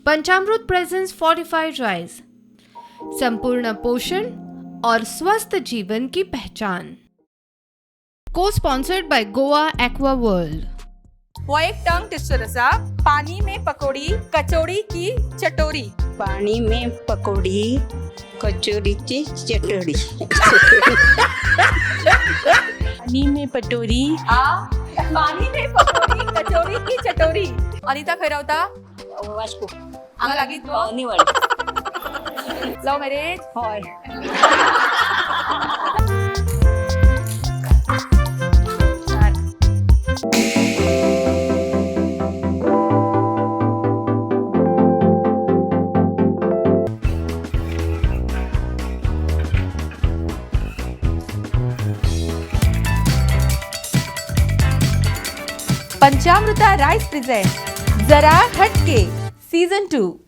पंचामृत presence fortified rice, संपूर्ण पोषण और स्वस्थ जीवन की पहचान। को sponsored by Goa aqua world. वो एक टंग ट्विस्टर असा, पानी में पकौड़ी कचौड़ी की चटोरी। पानी में पकौड़ी कचौड़ी की चटोरी। पानी में पटोरी पानी में पकौड़ी कचौड़ी की चटोरी। अनिता खंय रावता? वास्को हांगा लागीं तूं? निवड लव मॅरेज? हय। पंचामृता राइस प्रेजेंट जरा हटके सीजन 2।